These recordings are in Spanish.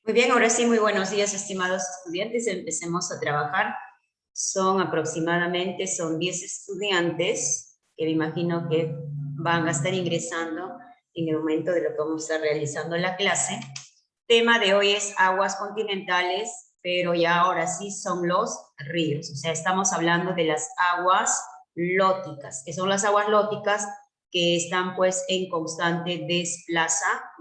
Muy bien, ahora sí, muy buenos días, estimados estudiantes. Empecemos a trabajar. Son 10 estudiantes que me imagino que van a estar ingresando en el momento de lo que vamos a estar realizando la clase. Tema de hoy es aguas continentales, pero ya ahora sí son los ríos. O sea, estamos hablando de las aguas lóticas, que son las aguas lóticas que están pues en constante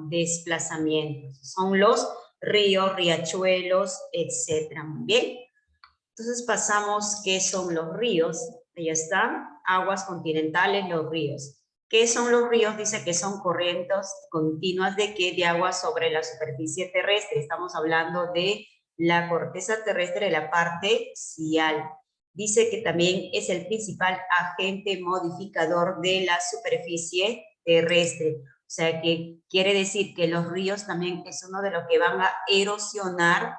desplazamiento. Son los ríos, riachuelos, etcétera. Muy bien. Entonces pasamos, ¿qué son los ríos? Ahí está, aguas continentales, los ríos. ¿Qué son los ríos? Dice que son corrientes continuas de qué? De agua sobre la superficie terrestre. Estamos hablando de la corteza terrestre, la parte cial. Dice que también es el principal agente modificador de la superficie terrestre. O sea, que quiere decir que los ríos también es uno de los que van a erosionar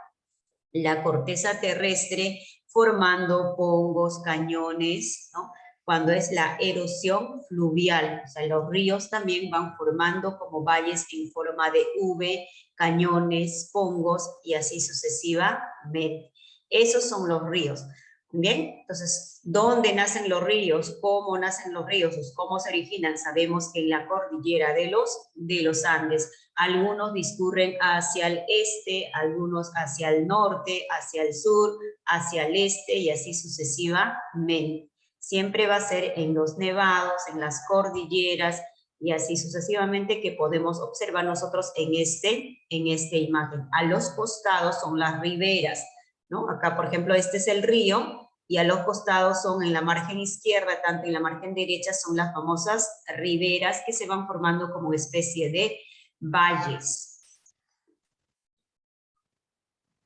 la corteza terrestre formando pongos, cañones, ¿no? Cuando es la erosión fluvial, o sea, los ríos también van formando como valles en forma de V, cañones, pongos y así sucesivamente. Esos son los ríos. Bien, entonces, ¿dónde nacen los ríos? ¿Cómo nacen los ríos? ¿Cómo se originan? Sabemos que en la cordillera de los Andes, algunos discurren hacia el este, algunos hacia el norte, hacia el sur, hacia el este y así sucesivamente. Siempre va a ser en los nevados, en las cordilleras y así sucesivamente que podemos observar nosotros en esta imagen. A los costados son las riberas, ¿no? Acá, por ejemplo, este es el río y a los costados son en la margen izquierda, tanto en la margen derecha son las famosas riberas que se van formando como especie de valles.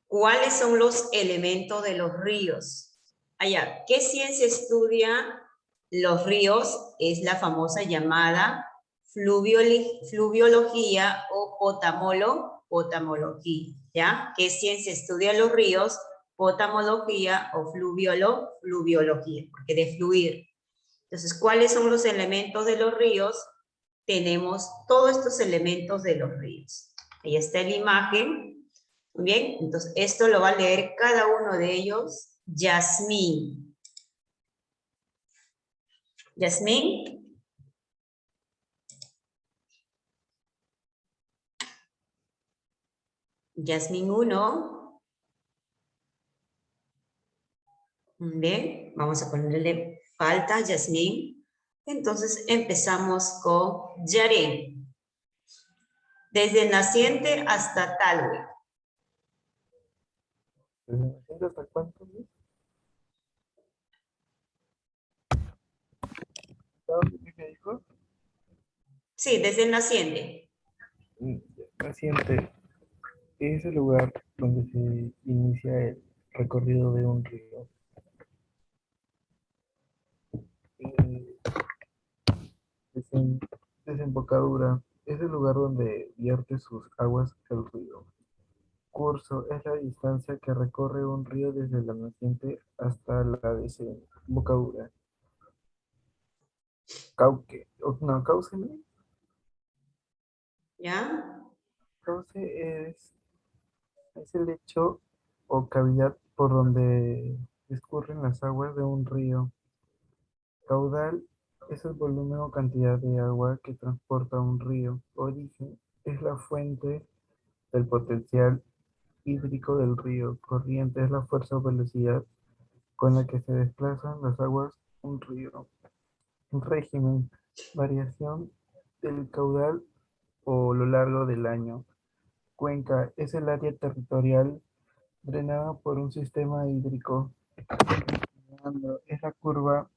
¿Cuáles son los elementos de los ríos? Allá, ¿qué ciencia estudia los ríos? Es la famosa llamada fluviología o potamología, ¿ya? ¿Qué ciencia estudia los ríos? Potamología o fluviología, porque de fluir. Entonces, ¿cuáles son los elementos de los ríos? Tenemos todos estos elementos de los ríos. Ahí está la imagen. Muy bien, entonces esto lo va a leer cada uno de ellos. Yasmín. Yasmín. Yasmín 1. Bien, vamos a ponerle falta, Yasmín. Entonces empezamos con Yaren. Desde el naciente hasta Talwe. ¿Desde el naciente hasta cuánto? ¿Qué me dijo? Sí, desde el naciente. Naciente es el lugar donde se inicia el recorrido de un río. Eh, Desembocadura es el lugar donde vierte sus aguas el río. Curso es la distancia que recorre un río desde la naciente hasta la desembocadura. Cauce, no, cauce no. ¿Ya? Cauce es el lecho o cavidad por donde discurren las aguas de un río. Caudal es el volumen o cantidad de agua que transporta un río. Origen es la fuente del potencial hídrico del río. Corriente es la fuerza o velocidad con la que se desplazan las aguas un río. Régimen, variación del caudal o lo largo del año. Cuenca es el área territorial drenada por un sistema hídrico. Meandro es la curva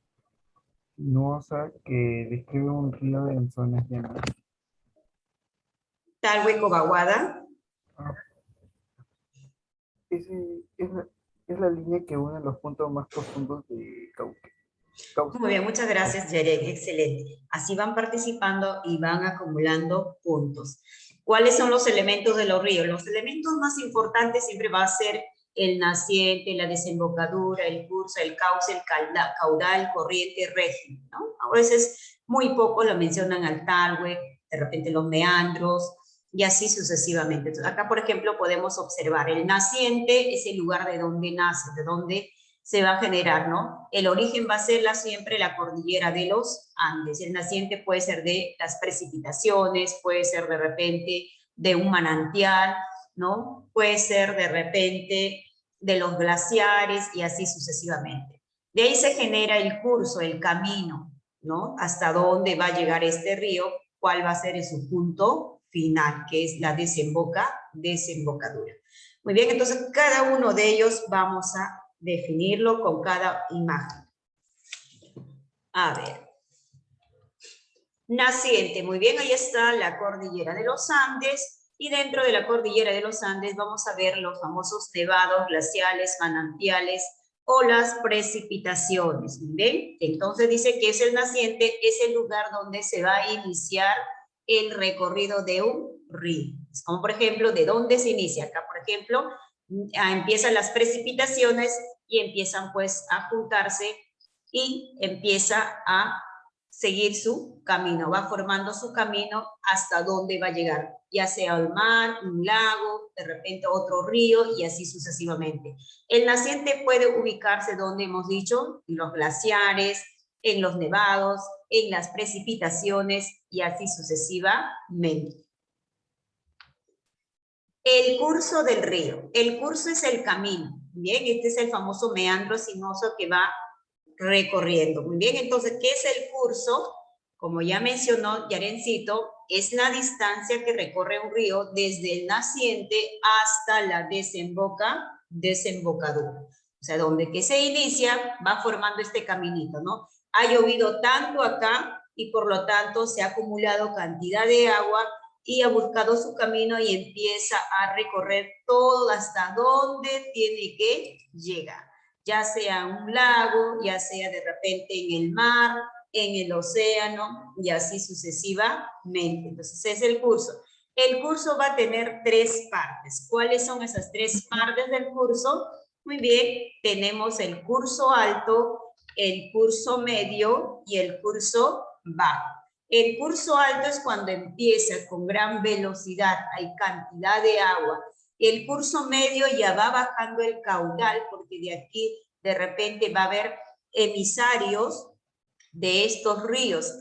sinuosa que describe un río en zonas llanas. Talwe Cobaguada. Ah, es la línea que une los puntos más profundos de Cauce. Muy bien, muchas gracias, Yeren. Excelente. Así van participando y van acumulando puntos. ¿Cuáles son los elementos de los ríos? Los elementos más importantes siempre va a ser el naciente, la desembocadura, el curso, el cauce, el caudal, corriente, régimen, ¿no? A veces muy poco lo mencionan al Talwe, de repente los meandros, y así sucesivamente. Entonces, acá, por ejemplo, podemos observar el naciente es el lugar de donde nace, de donde se va a generar, ¿no? El origen va a ser siempre la cordillera de los Andes. El naciente puede ser de las precipitaciones, puede ser de repente de un manantial, ¿no? Puede ser de repente de los glaciares y así sucesivamente. De ahí se genera el curso, el camino, ¿no? Hasta dónde va a llegar este río, cuál va a ser su punto final, que es la desembocadura. Muy bien, entonces cada uno de ellos vamos a definirlo con cada imagen. A ver. Naciente, muy bien, ahí está la cordillera de los Andes, y dentro de la cordillera de los Andes vamos a ver los famosos nevados, glaciales, manantiales o las precipitaciones. Muy bien, entonces dice que es el naciente, es el lugar donde se va a iniciar el recorrido de un río. Es como por ejemplo, ¿de dónde se inicia? Acá, por ejemplo, empiezan las precipitaciones y empiezan pues a juntarse y empieza a seguir su camino, va formando su camino hasta dónde va a llegar, ya sea el mar, un lago, de repente otro río y así sucesivamente. El naciente puede ubicarse donde hemos dicho, en los glaciares, en los nevados, en las precipitaciones y así sucesivamente. El curso del río. El curso es el camino. Bien, este es el famoso meandro sinuoso que va recorriendo. Muy bien, entonces, ¿qué es el curso? Como ya mencionó Yarencito, es la distancia que recorre un río desde el naciente hasta la desembocadura. O sea, donde que se inicia, va formando este caminito, ¿no? Ha llovido tanto acá y por lo tanto se ha acumulado cantidad de agua y ha buscado su camino y empieza a recorrer todo hasta donde tiene que llegar, ya sea un lago, ya sea de repente en el mar, en el océano, y así sucesivamente. Entonces, es el curso. El curso va a tener 3 partes. ¿Cuáles son esas 3 partes del curso? Muy bien, tenemos el curso alto, el curso medio y el curso bajo. El curso alto es cuando empieza con gran velocidad, hay cantidad de agua. El curso medio ya va bajando el caudal, porque de aquí de repente va a haber emisarios de estos ríos.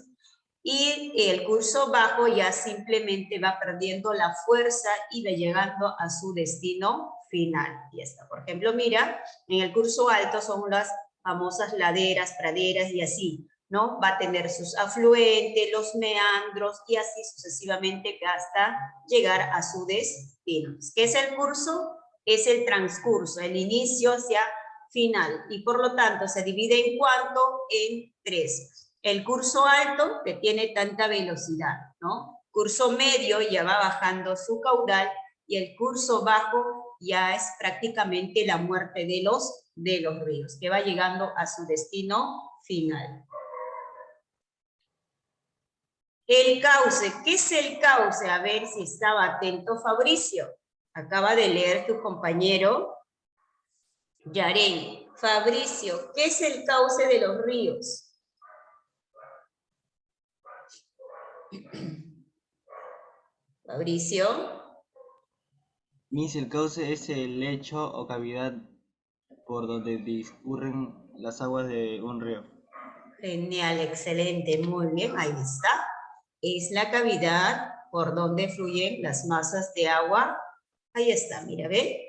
Y el curso bajo ya simplemente va perdiendo la fuerza y va llegando a su destino final. Y está, por ejemplo, mira, en el curso alto son las famosas laderas, praderas y así, ¿no? Va a tener sus afluentes, los meandros y así sucesivamente hasta llegar a su destino. ¿Qué es el curso? Es el transcurso, el inicio hacia final, y por lo tanto se divide en cuánto, en 3. El curso alto, que tiene tanta velocidad, ¿no? Curso medio ya va bajando su caudal y el curso bajo ya es prácticamente la muerte de los ríos, que va llegando a su destino final. El cauce, ¿qué es el cauce? A ver si estaba atento Fabricio. Acaba de leer tu compañero Yaren. Fabricio, ¿qué es el cauce de los ríos? Fabricio. Miss, el cauce es el lecho o cavidad por donde discurren las aguas de un río. Genial, excelente, muy bien, ahí está. Es la cavidad por donde fluyen las masas de agua. Ahí está, mira, ¿ve?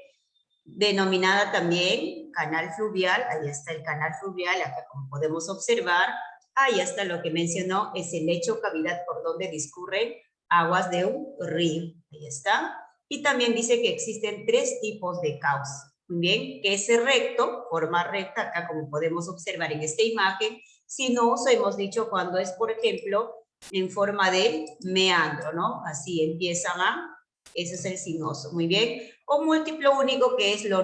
Denominada también canal fluvial, ahí está el canal fluvial, acá como podemos observar, ahí está lo que mencionó, es el lecho o cavidad por donde discurren aguas de un río, ahí está. Y también dice que existen 3 tipos de cauce. Muy bien, que es recto, forma recta, acá como podemos observar en esta imagen. Sinuoso, hemos dicho cuando es, por ejemplo, en forma de meandro, ¿no? Así empiezan ese es el sinuoso, muy bien. O múltiplo único, que es lo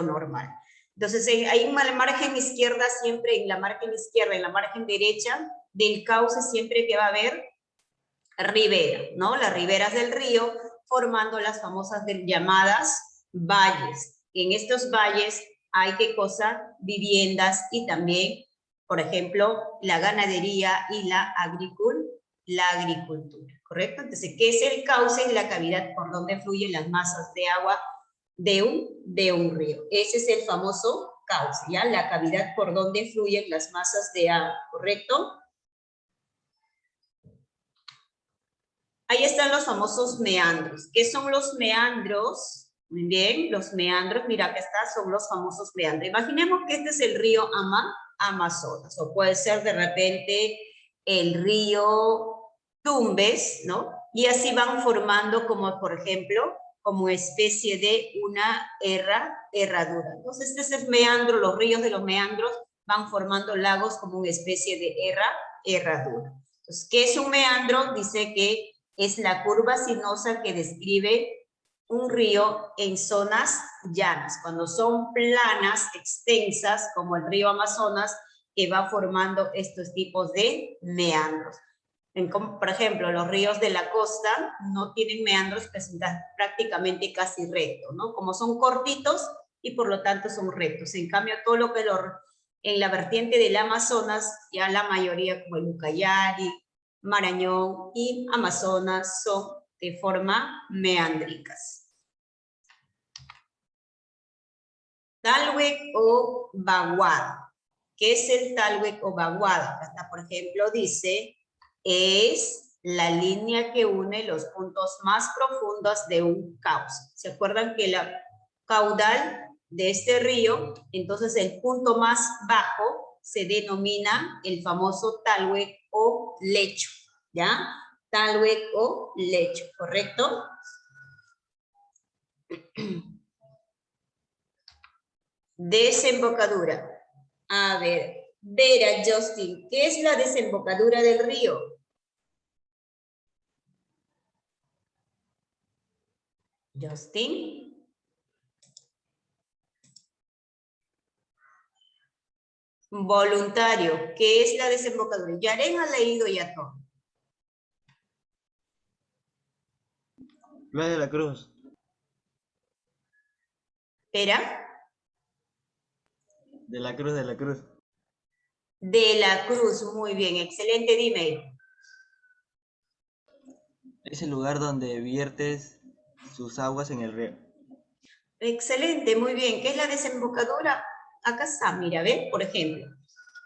normal. Entonces, hay una margen izquierda siempre, en la margen izquierda, en la margen derecha del cauce siempre que va a haber ribera, ¿no? Las riberas del río formando las famosas llamadas valles. En estos valles hay, ¿qué cosa? Viviendas y también, por ejemplo, la ganadería y la agricultura, ¿correcto? Entonces, ¿qué es el cauce? Es la cavidad por donde fluyen las masas de agua de un río. Ese es el famoso cauce, ¿ya? La cavidad por donde fluyen las masas de agua, ¿correcto? Ahí están los famosos meandros. ¿Qué son los meandros? Muy bien, los meandros, mira, acá está, son los famosos meandros. Imaginemos que este es el río Amazonas, o puede ser de repente el río Tumbes, ¿no? Y así van formando como, por ejemplo, como especie de una herradura. Entonces, este es el meandro, los ríos de los meandros van formando lagos como una especie de herradura. Entonces, ¿qué es un meandro? Dice que es la curva sinuosa que describe un río en zonas llanas, cuando son planas, extensas, como el río Amazonas, que va formando estos tipos de meandros. Por ejemplo, los ríos de la costa no tienen meandros, que son prácticamente casi rectos, ¿no? Como son cortitos y por lo tanto son rectos. En cambio, todo lo que en la vertiente del Amazonas, ya la mayoría como el Ucayali, Marañón y Amazonas son de forma meándricas. Talhuec o vaguada. ¿Qué es el talhuec o vaguada? Acá, por ejemplo, dice, es la línea que une los puntos más profundos de un cauce. ¿Se acuerdan que la caudal de este río, entonces el punto más bajo se denomina el famoso talhuec o lecho, ¿ya? Talhuec o lecho, ¿correcto? Desembocadura. A ver, Vera, Justin, ¿qué es la desembocadura del río? Justin. Voluntario, ¿qué es la desembocadura? Yaren ha leído ya todo. Playa de la Cruz. ¿Era? De la Cruz, de la Cruz. De la Cruz, muy bien, excelente, dime. Es el lugar donde viertes sus aguas en el río. Excelente, muy bien. ¿Qué es la desembocadura? Acá está, mira, ¿ven? Por ejemplo,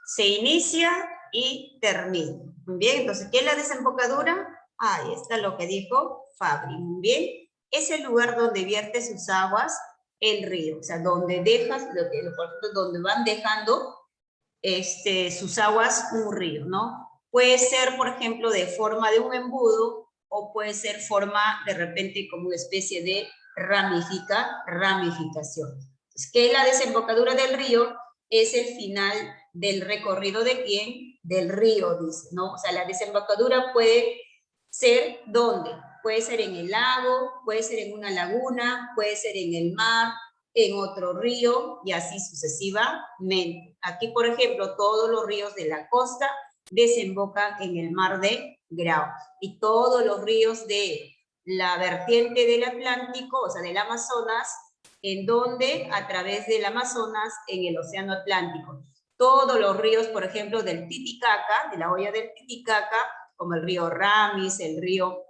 se inicia y termina. Muy bien, entonces, ¿qué es la desembocadura? Ahí está lo que dijo Fabri, muy bien. Es el lugar donde vierte sus aguas el río, o sea, donde dejas, por ejemplo, donde van dejando sus aguas un río, ¿no? Puede ser, por ejemplo, de forma de un embudo o puede ser forma de repente como una especie de ramificación. Entonces, ¿qué es la desembocadura del río? Es el final del recorrido de quién? Del río, dice, ¿no? O sea, la desembocadura puede ser ¿dónde? Puede ser en el lago, puede ser en una laguna, puede ser en el mar, en otro río y así sucesivamente. Aquí, por ejemplo, todos los ríos de la costa desembocan en el mar de Grau y todos los ríos de la vertiente del Atlántico, o sea, del Amazonas, en donde a través del Amazonas en el Océano Atlántico. Todos los ríos, por ejemplo, del Titicaca, de la hoya del Titicaca, como el río Ramis, el río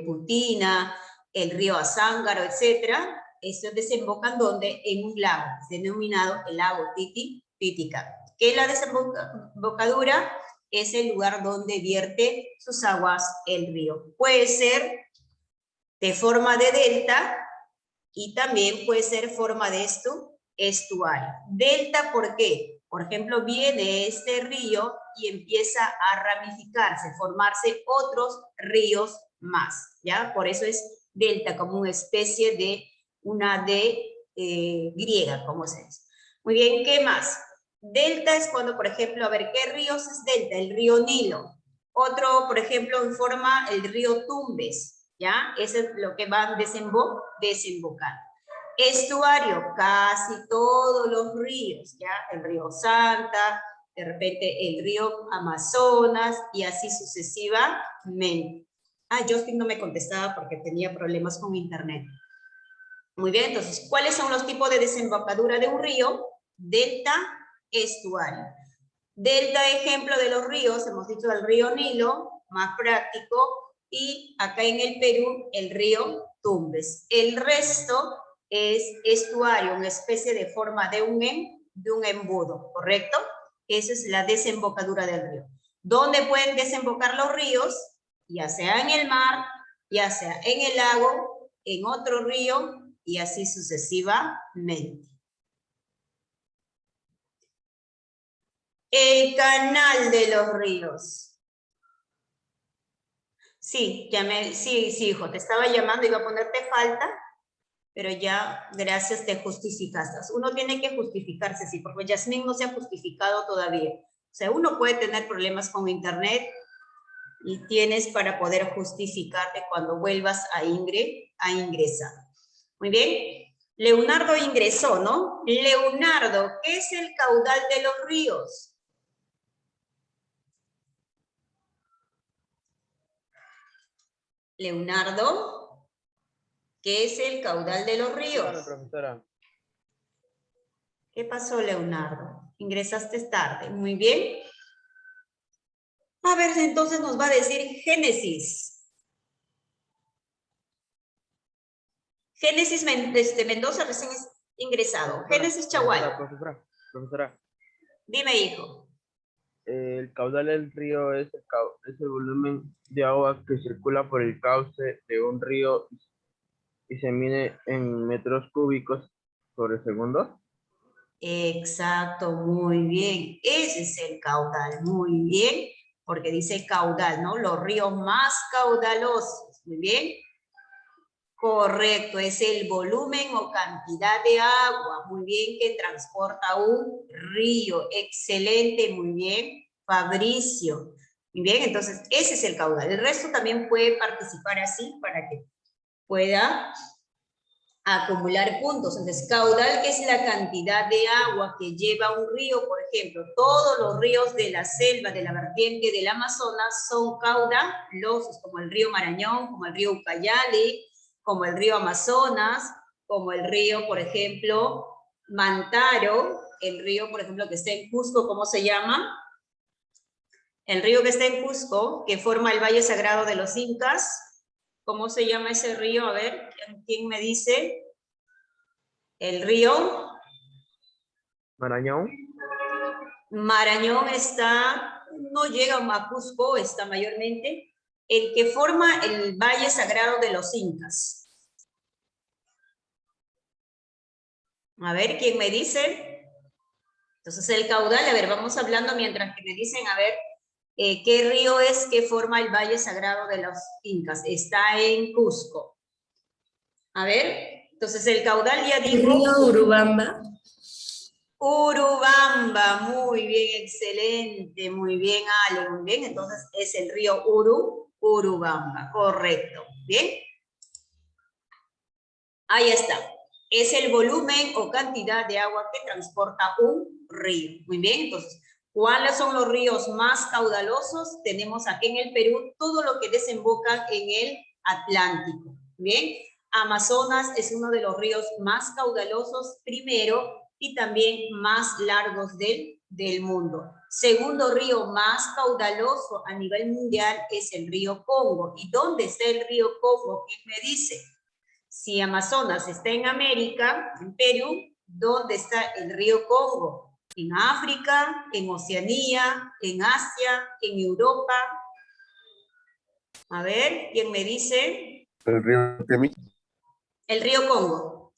Putina, el río Azángaro, etcétera, estos desembocan donde en un lago, denominado el lago Titicaca. ¿Qué es la desembocadura? Es el lugar donde vierte sus aguas el río. Puede ser de forma de delta y también puede ser forma de estuario. Delta, ¿por qué? Por ejemplo, viene este río y empieza a ramificarse, formarse otros ríos más, ¿ya? Por eso es delta, como una especie de una D griega, como se dice. Muy bien, ¿qué más? Delta es cuando, por ejemplo, a ver, ¿qué ríos es delta? El río Nilo. Otro, por ejemplo, en forma el río Tumbes, ¿ya? Eso es lo que van desembocando. Estuario, casi todos los ríos, ¿ya? El río Santa, de repente el río Amazonas y así sucesivamente. Justin no me contestaba porque tenía problemas con internet. Muy bien, entonces, ¿cuáles son los tipos de desembocadura de un río? Delta, estuario. Delta, ejemplo de los ríos, hemos dicho el río Nilo, más práctico, y acá en el Perú el río Tumbes. El resto es estuario, una especie de forma de un embudo, ¿correcto? Esa es la desembocadura del río. ¿Dónde pueden desembocar los ríos? Ya sea en el mar, ya sea en el lago, en otro río y así sucesivamente. El canal de los ríos. Sí, sí, hijo, te estaba llamando, iba a ponerte falta, pero ya, gracias, te justificaste. Uno tiene que justificarse, sí, porque Yasmín no se ha justificado todavía. O sea, uno puede tener problemas con internet y tienes para poder justificarte cuando vuelvas a ingresar. Muy bien. Leonardo ingresó, ¿no? Leonardo, ¿qué es el caudal de los ríos? Leonardo, ¿qué es el caudal de los ríos? Claro, profesora. ¿Qué pasó, Leonardo? Ingresaste tarde. Muy bien. A ver, entonces nos va a decir Génesis. Génesis Mendoza recién es ingresado. Génesis Chagual. Profesora. Dime, hijo. El caudal del río es el volumen de agua que circula por el cauce de un río y se mide en metros cúbicos sobre segundo. Exacto, muy bien. Ese es el caudal, muy bien, porque dice caudal, ¿no? Los ríos más caudalosos, muy bien. Correcto, es el volumen o cantidad de agua, muy bien, que transporta un río. Excelente, muy bien, Fabricio. Muy bien, entonces ese es el caudal. El resto también puede participar así para que pueda acumular puntos. Entonces, caudal, que es la cantidad de agua que lleva un río, por ejemplo, todos los ríos de la selva, de la vertiente del Amazonas, son caudalosos, como el río Marañón, como el río Ucayali, como el río Amazonas, como el río, por ejemplo, Mantaro, el río, por ejemplo, que está en Cusco, ¿cómo se llama? El río que está en Cusco, que forma el Valle Sagrado de los Incas. ¿Cómo se llama ese río? A ver, ¿quién me dice? El río Marañón. Marañón está, no llega a Cusco, está mayormente el que forma el Valle Sagrado de los Incas. A ver, ¿quién me dice? Entonces el caudal, a ver, vamos hablando mientras que me dicen, a ver, ¿qué río es que forma el Valle Sagrado de los Incas? Está en Cusco. A ver, entonces el caudal ya dijo... El río Urubamba. Urubamba, muy bien, excelente, muy bien, Ale, muy bien. Entonces es el río Urubamba, correcto. Bien. Ahí está. Es el volumen o cantidad de agua que transporta un río. Muy bien, entonces, ¿cuáles son los ríos más caudalosos? Tenemos aquí en el Perú todo lo que desemboca en el Atlántico. Bien, Amazonas es uno de los ríos más caudalosos primero y también más largos del mundo. Segundo río más caudaloso a nivel mundial es el río Congo. ¿Y dónde está el río Congo? ¿Quién me dice? Si Amazonas está en América, en Perú, ¿dónde está el río Congo? En África, en Oceanía, en Asia, en Europa. A ver, ¿quién me dice? El río Temi, El río Congo.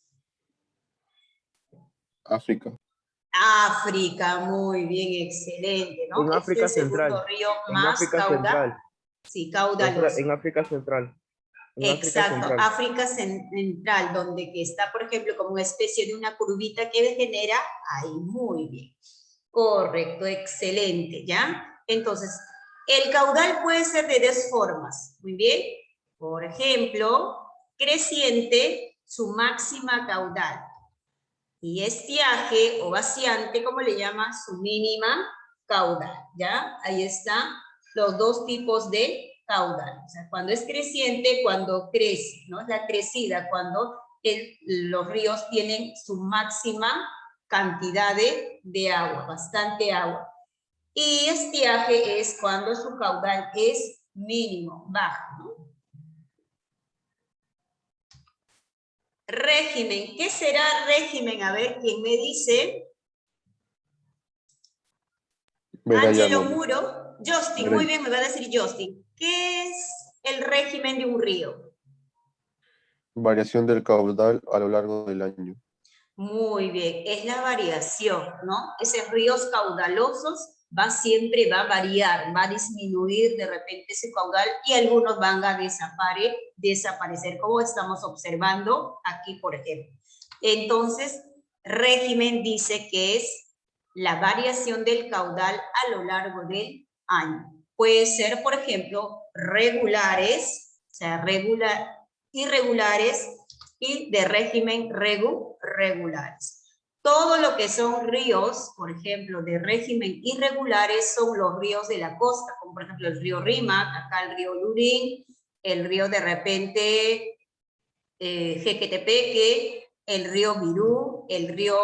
África. África, muy bien, excelente, ¿no? En Es África el segundo Central. río En más África Central. sí, Profesora, caudaloso. en África Central. En África Exacto, Central. África Central, donde que está, por ejemplo, como una especie de una curvita que genera, ahí, muy bien. Correcto, excelente, ¿ya? Entonces, el caudal puede ser de dos formas, muy bien. Por ejemplo, creciente, su máxima caudal. Y estiaje o vaciante, como le llama, su mínima caudal, ¿ya? Ahí están los dos tipos de caudal. O sea, cuando es creciente, cuando crece, ¿no? La crecida, cuando los ríos tienen su máxima cantidad de agua, bastante agua. Y estiaje es cuando su caudal es mínimo, bajo, ¿no? Régimen. ¿Qué será régimen? A ver, ¿quién me dice? Ángelo Muro. Justin, muy bien, me va a decir Justin. ¿Qué es el régimen de un río? Variación del caudal a lo largo del año. Muy bien, es la variación, ¿no? Esos ríos caudalosos siempre va a variar, va a disminuir de repente ese caudal y algunos van a desaparecer, como estamos observando aquí, por ejemplo. Entonces, régimen dice que es la variación del caudal a lo largo del año. Puede ser, por ejemplo, regulares, o sea, irregulares, y de régimen regulares. Todo lo que son ríos, por ejemplo, de régimen irregulares son los ríos de la costa, como por ejemplo el río Rímac, acá el río Lurín, el río de repente Jequetepeque, el río Virú, el río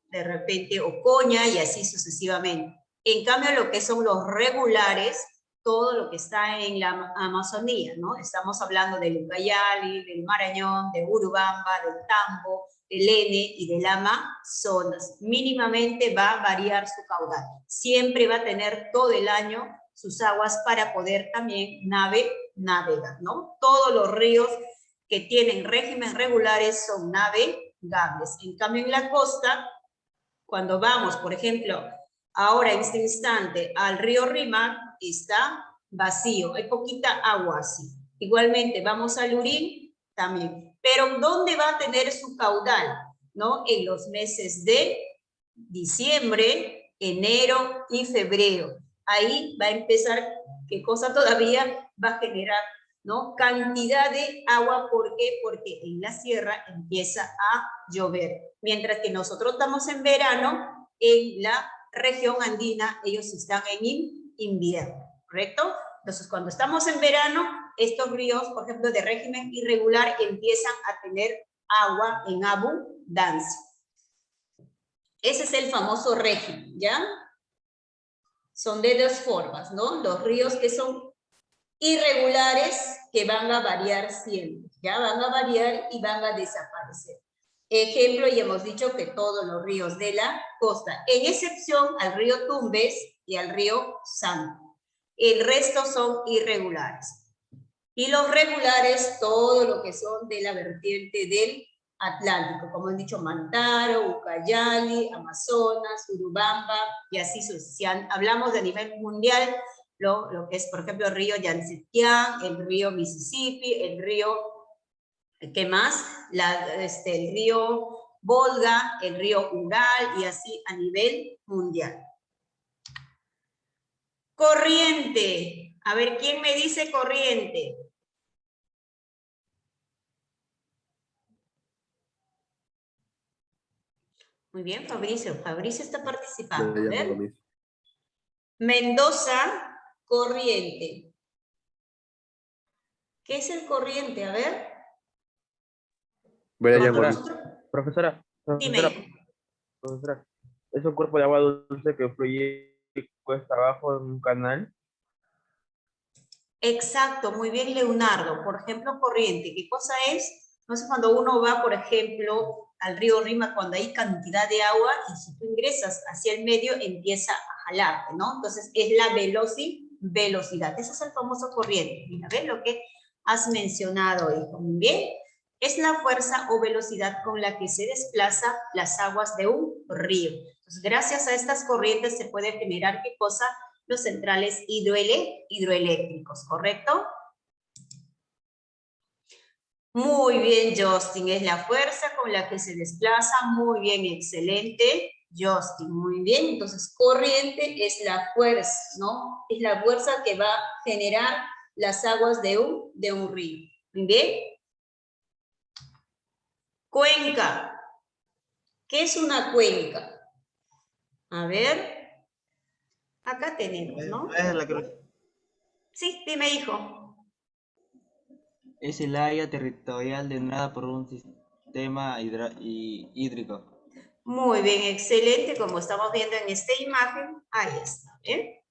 de repente Ocoña y así sucesivamente. En cambio, lo que son los regulares, todo lo que está en la Amazonía, ¿no? Estamos hablando del Ucayali, del Marañón, de Urubamba, del Tambo, del Ene y del Amazonas. Mínimamente va a variar su caudal. Siempre va a tener todo el año sus aguas para poder también navegar, ¿no? Todos los ríos que tienen régimen regulares son navegables. En cambio, en la costa, cuando vamos, por ejemplo, ahora en este instante al río Rímac, está vacío, hay poquita agua así. Igualmente, vamos al Lurín también. Pero ¿dónde va a tener su caudal? ¿No? En los meses de diciembre, enero y febrero. Ahí va a empezar, ¿qué cosa todavía va a generar? ¿No? Cantidad de agua, ¿por qué? Porque en la sierra empieza a llover. Mientras que nosotros estamos en verano, en la región andina, ellos están en invierno, ¿correcto? Entonces, cuando estamos en verano, estos ríos, por ejemplo, de régimen irregular, empiezan a tener agua en abundancia. Ese es el famoso régimen, ¿ya? Son de dos formas, ¿no? Los ríos que son irregulares, que van a variar siempre, ya van a variar y van a desaparecer. Ejemplo, y hemos dicho que todos los ríos de la costa, en excepción al río Tumbes y al río Santo. El resto son irregulares. Y los regulares, todo lo que son de la vertiente del Atlántico, como he dicho, Mantaro, Ucayali, Amazonas, Urubamba, y así sucesivamente. Hablamos de nivel mundial, lo que es, por ejemplo, el río Yancetián, el río Mississippi, el río, ¿qué más? El río Volga, el río Ural, y así a nivel mundial. Corriente. A ver, ¿quién me dice corriente? Muy bien, Fabricio. Fabricio está participando. A ver. Mendoza, corriente. ¿Qué es el corriente? A ver. Profesora, Dime. profesora, es un cuerpo de agua dulce que fluye cuesta abajo en un canal. Exacto, muy bien, Leonardo. Por ejemplo, corriente. ¿Qué cosa es? No sé, cuando uno va, por ejemplo, al río Rímac, cuando hay cantidad de agua, y si tú ingresas hacia el medio, empieza a jalarte, ¿no? Entonces, es la velocidad. Ese es el famoso corriente. Mira, ¿ves lo que has mencionado, hijo? Muy bien. Es la fuerza o velocidad con la que se desplazan las aguas de un río. Entonces, gracias a estas corrientes se puede generar, ¿qué cosa? Los centrales hidroeléctricos, ¿correcto? Muy bien, Justin, es la fuerza con la que se desplaza, muy bien, excelente, Justin, muy bien. Entonces, corriente es la fuerza, ¿no? Es la fuerza que va a generar las aguas de un río, muy bien. Cuenca. ¿Qué es una cuenca? A ver, acá tenemos, ¿no? Sí, dime, hijo. Es el área territorial drenada por un sistema hídrico. Muy bien, excelente, como estamos viendo en esta imagen, ahí está, ¿eh?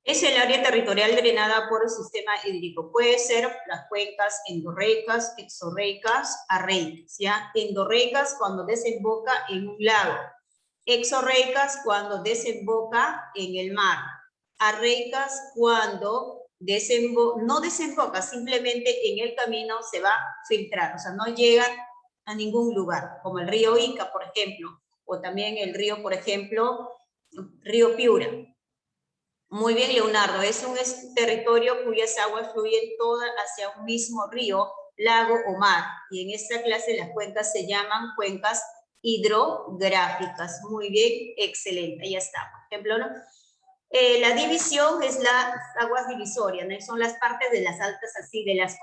Es el área territorial drenada por el sistema hídrico. Puede ser las cuencas endorreicas, exorreicas, arreicas, ¿ya? Endorreicas cuando desemboca en un lago. Exorreicas cuando desemboca en el mar. Arreicas cuando no desemboca, simplemente en el camino se va a filtrar, o sea, no llega a ningún lugar, como el río Ica, por ejemplo, o también el río, por ejemplo, río Piura. Muy bien, Leonardo, es un territorio cuyas aguas fluyen todas hacia un mismo río, lago o mar, y en esta clase las cuencas se llaman cuencas hidrográficas. Muy bien, excelente, ya está. Por ejemplo, ¿no? La división es las aguas divisorias, ¿no? Son las partes de las altas, así, de las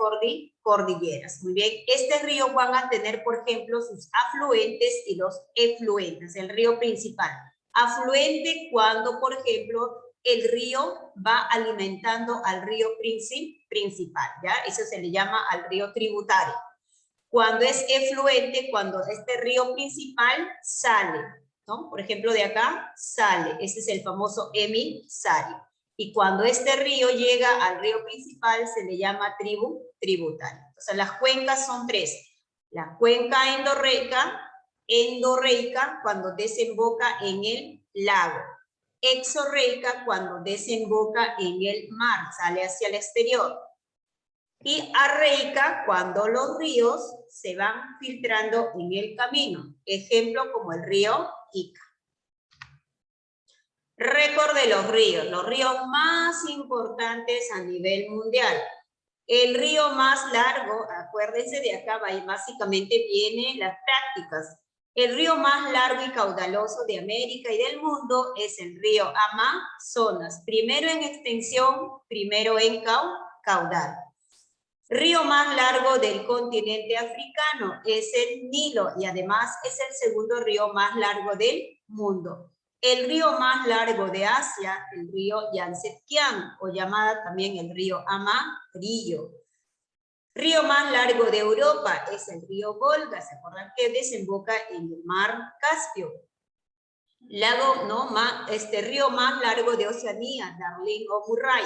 cordilleras. Muy bien, este río van a tener, por ejemplo, sus afluentes y los efluentes, el río principal. Afluente cuando, por ejemplo, el río va alimentando al río principal, ¿ya? Eso se le llama al río tributario. Cuando es efluente, cuando este río principal sale, ¿no? Por ejemplo, de acá sale, este es el famoso emisario. Y cuando este río llega al río principal, se le llama tributario. Entonces, las cuencas son tres. La cuenca endorreica, cuando desemboca en el lago. Exorreica, cuando desemboca en el mar, sale hacia el exterior. Y arreica, cuando los ríos se van filtrando en el camino. Ejemplo como el río Ica. Récord de los ríos más importantes a nivel mundial. El río más largo, acuérdense de acá, básicamente viene las prácticas. El río más largo y caudaloso de América y del mundo es el río Amazonas. Primero en extensión, primero en caudal. Río más largo del continente africano es el Nilo y además es el segundo río más largo del mundo. El río más largo de Asia, el río Yangtze-Kiang, o llamada también el río Amarillo. Río más largo de Europa es el río Volga, ¿se acuerdan que desemboca en el mar Caspio? Río más largo de Oceanía, Darling o Murray.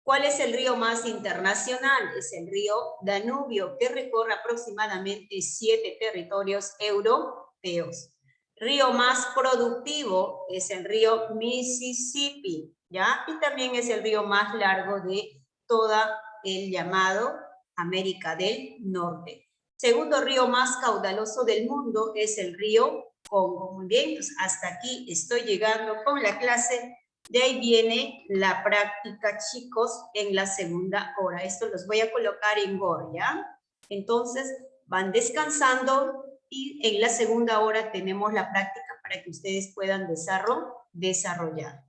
¿Cuál es el río más internacional? Es el río Danubio, que recorre aproximadamente 7 territorios europeos. Río más productivo es el río Mississippi, ¿ya? Y también es el río más largo de toda el llamado América del Norte. Segundo río más caudaloso del mundo es el río Congo. Muy bien, pues hasta aquí estoy llegando con la clase. De ahí viene la práctica, chicos, en la segunda hora. Esto los voy a colocar en Word, ¿ya? Entonces, van descansando y en la segunda hora tenemos la práctica para que ustedes puedan desarrollar.